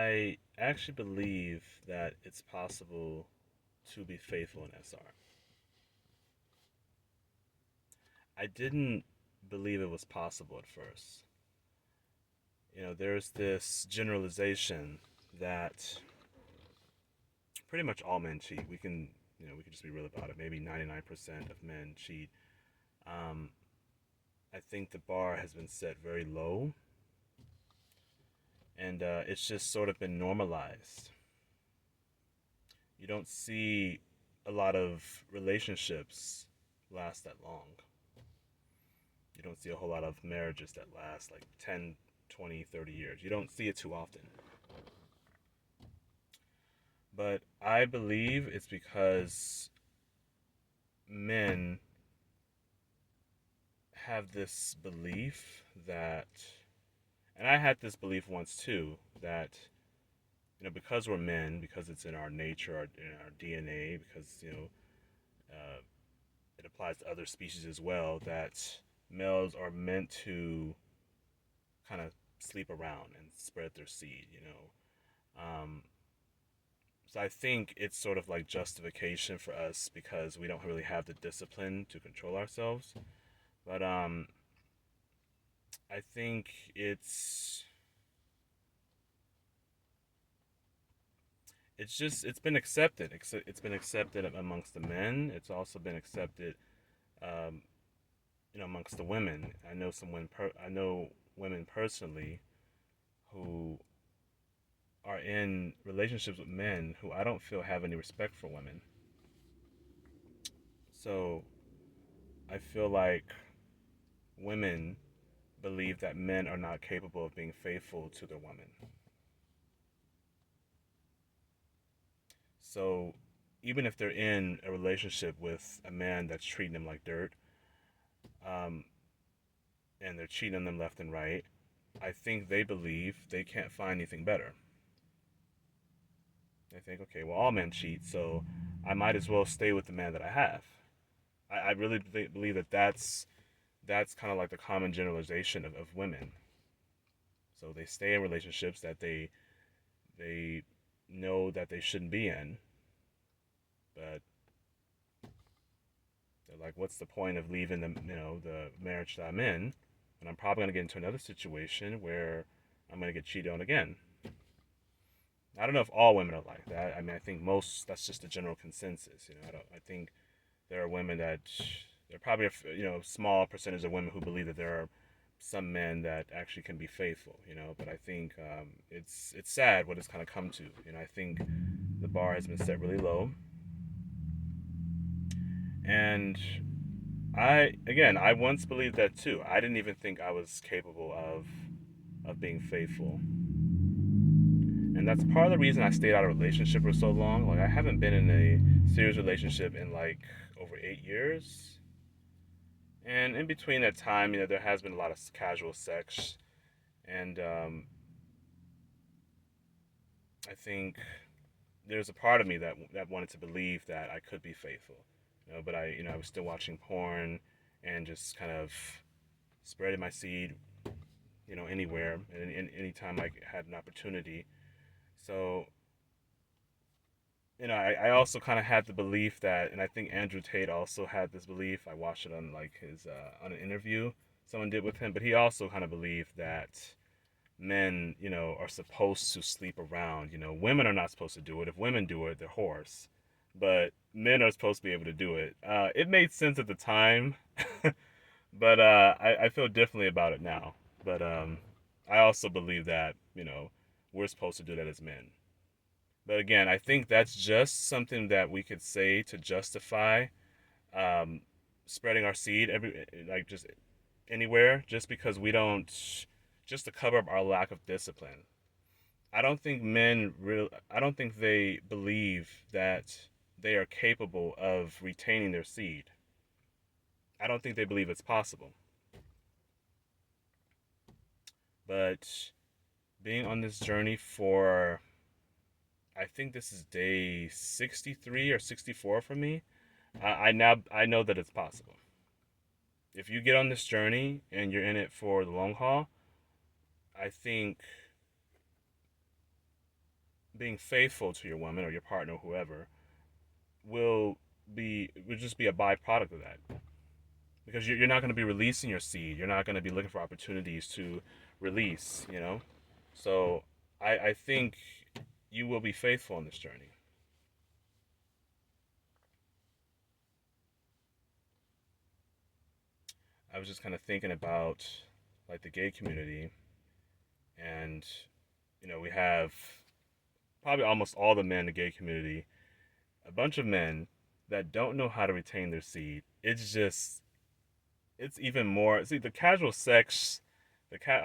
I actually believe that it's possible to be faithful in SR. I didn't believe it was possible at first. There's this generalization that pretty much all men cheat. We can just be real about it. Maybe 99% of men cheat. Um, I think the bar has been set very low, and it's just sort of been normalized. You don't see a lot of relationships last that long. You don't see a whole lot of marriages that last like 10, 20, 30 years. You don't see it too often. But I believe it's because men have this belief that, and I had this belief once too, that, because we're men, because it's in our nature, in our DNA, because, uh, it applies to other species as well, that males are meant to kind of sleep around and spread their seed. So I think it's sort of like justification for us because we don't really have the discipline to control ourselves. But I think it's been accepted. It's been accepted amongst the men. It's also been accepted, um, amongst the women. I know women personally who are in relationships with men who I don't feel have any respect for women. So I feel like women believe that men are not capable of being faithful to their women. So even if they're in a relationship with a man that's treating them like dirt, um, and they're cheating on them left and right, I think they believe they can't find anything better. They think, okay, well, all men cheat, so I might as well stay with the man that I have. I really believe that that's kind of like the common generalization of women. So they stay in relationships that they know that they shouldn't be in, but they're like, what's the point of leaving the marriage that I'm in, and I'm probably gonna get into another situation where I'm gonna get cheated on again. I don't know if all women are like that. I mean, I think most that's just the general consensus. I think there are women that there are probably a small percentage of women who believe that there are some men that actually can be faithful. But I think it's sad what it's kind of come to. I think the bar has been set really low, and I once believed that too. I didn't even think I was capable of being faithful. And that's part of the reason I stayed out of a relationship for so long. Like I haven't been in a serious relationship in like over 8 years. And in between that time, there has been a lot of casual sex, and I think there's a part of me that wanted to believe that I could be faithful, but I was still watching porn and just kind of spreading my seed, anywhere and anytime I had an opportunity. So, I also kind of had the belief that, and I think Andrew Tate also had this belief. I watched it on like his on an interview someone did with him, but he also kind of believed that men, are supposed to sleep around. Women are not supposed to do it. If women do it, they're whores. But men are supposed to be able to do it. It made sense at the time, but I feel differently about it now. But I also believe that, we're supposed to do that as men. But again, I think that's just something that we could say to justify um, spreading our seed like just anywhere, just because we don't, just to cover up our lack of discipline. I don't think they believe that they are capable of retaining their seed. I don't think they believe it's possible. But being on this journey for, I think this is day 63 or 64 for me. I know that it's possible. If you get on this journey and you're in it for the long haul, I think being faithful to your woman or your partner, or whoever, will will just be a byproduct of that, because you're not going to be releasing your seed. You're not going to be looking for opportunities to release. So I think you will be faithful in this journey. I was just kind of thinking about like the gay community, and we have probably almost all the men in the gay community, a bunch of men that don't know how to retain their seed. It's even more. See, the casual sex,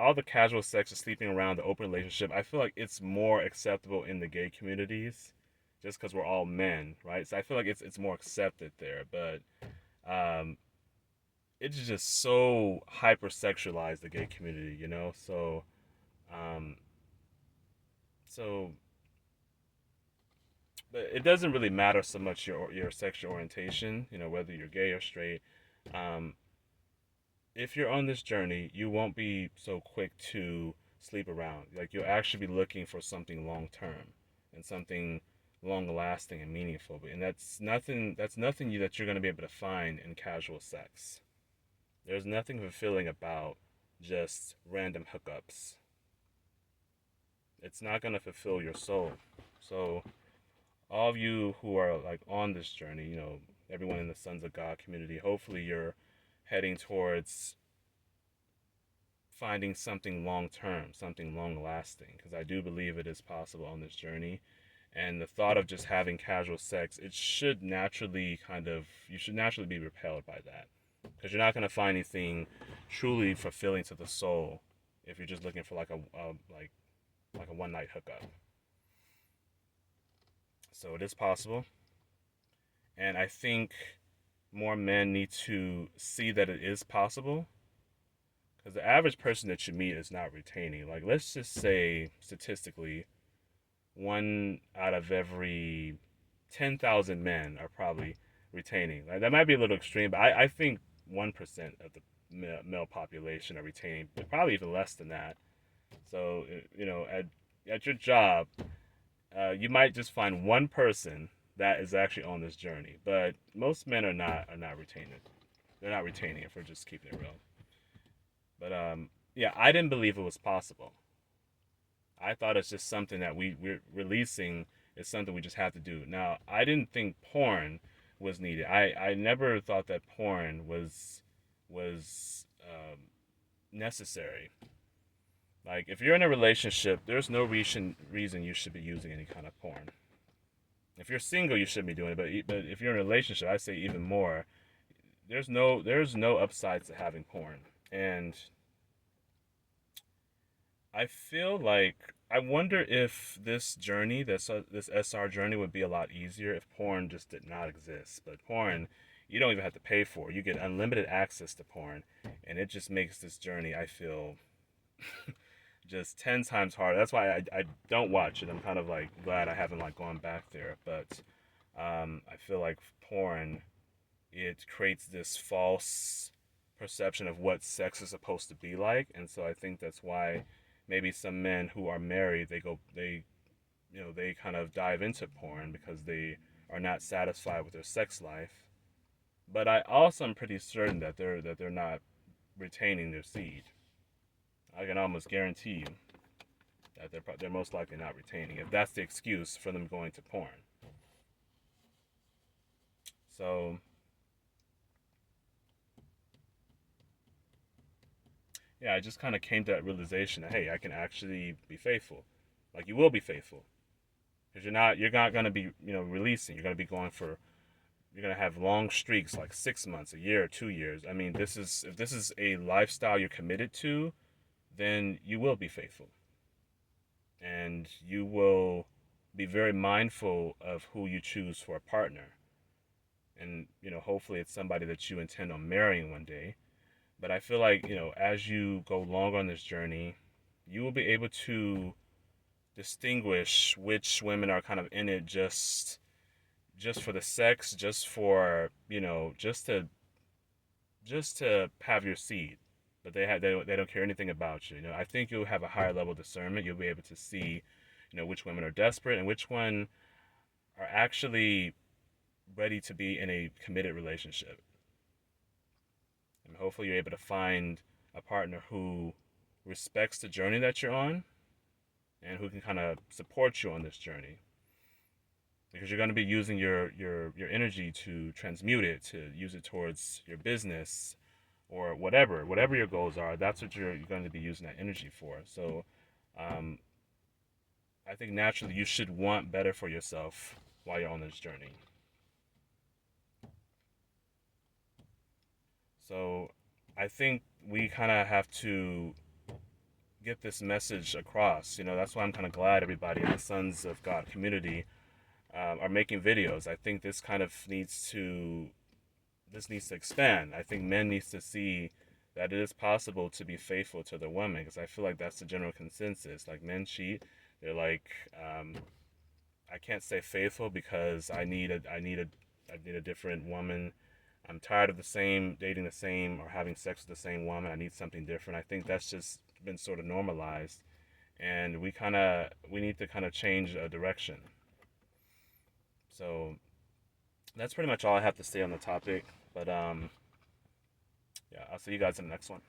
all the casual sex is sleeping around the open relationship. I feel like it's more acceptable in the gay communities, just because we're all men, right? So I feel like it's more accepted there. But um, it's just so hypersexualized, the gay community. Um, so but it doesn't really matter so much your sexual orientation, whether you're gay or straight. Um, if you're on this journey, you won't be so quick to sleep around. Like, you'll actually be looking for something long term and something long lasting and meaningful. And that's nothing that you're going to be able to find in casual sex. There's nothing fulfilling about just random hookups. It's not going to fulfill your soul. So all of you who are like on this journey, everyone in the Sons of God community, hopefully you're heading towards finding something long term, something long lasting, because I do believe it is possible on this journey. And the thought of just having casual sex, you should naturally be repelled by that, because you're not going to find anything truly fulfilling to the soul if you're just looking for like a one night hookup. So it is possible, and I think more men need to see that it is possible, because the average person that you meet is not retaining. Like, let's just say statistically, one out of every 10,000 men are probably retaining. Like, that might be a little extreme, but I think 1% of the male population are retaining, probably even less than that. So, at your job, you might just find one person that is actually on this journey, but most men are not retaining. They're not retaining if we're just keeping it real. But yeah, I didn't believe it was possible. I thought it's just something that we're releasing is something we just have to do. Now, I didn't think porn was needed. I never thought that porn was necessary. Like, if you're in a relationship, there's no reason you should be using any kind of porn. If you're single, you shouldn't be doing it. But if you're in a relationship, I say even more. There's no upsides to having porn. And I feel like I wonder if this SR journey would be a lot easier if porn just did not exist. But porn, you don't even have to pay for. You get unlimited access to porn, and it just makes this journey, I feel, just 10 times harder. That's why I don't watch it. I'm kind of like glad I haven't like gone back there. But I feel like porn, it creates this false perception of what sex is supposed to be like, and so I think that's why maybe some men who are married, they kind of dive into porn because they are not satisfied with their sex life. But I also am pretty certain that they're not retaining their seed. I can almost guarantee you that they're most likely not retaining, if that's the excuse for them going to porn. So yeah, I just kind of came to that realization that, hey, I can actually be faithful. Like, you will be faithful, because you're not going to be releasing. You're going to be going for you're going to have long streaks, like 6 months, a year, 2 years. I mean, if this is a lifestyle you're committed to, then you will be faithful, and you will be very mindful of who you choose for a partner. And hopefully it's somebody that you intend on marrying one day. But I feel like, as you go longer on this journey, you will be able to distinguish which women are kind of in it just for the sex, just to have your seed. But they don't care anything about you. I think you'll have a higher level of discernment. You'll be able to see, which women are desperate and which one are actually ready to be in a committed relationship. And hopefully you're able to find a partner who respects the journey that you're on and who can kind of support you on this journey. Because you're going to be using your energy to transmute it, to use it towards your business or whatever your goals are. That's what you're going to be using that energy for. So um, I think naturally you should want better for yourself while you're on this journey. So I think we kind of have to get this message across. That's why I'm kind of glad everybody in the Sons of God community are making videos. I think this needs to expand. I think men needs to see that it is possible to be faithful to their women, because I feel like that's the general consensus. Like, men cheat. They're like, I can't say faithful because I need a different woman. I'm tired of dating the same or having sex with the same woman. I need something different. I think that's just been sort of normalized, and we need to kind of change a direction. So that's pretty much all I have to say on the topic. But yeah, I'll see you guys in the next one.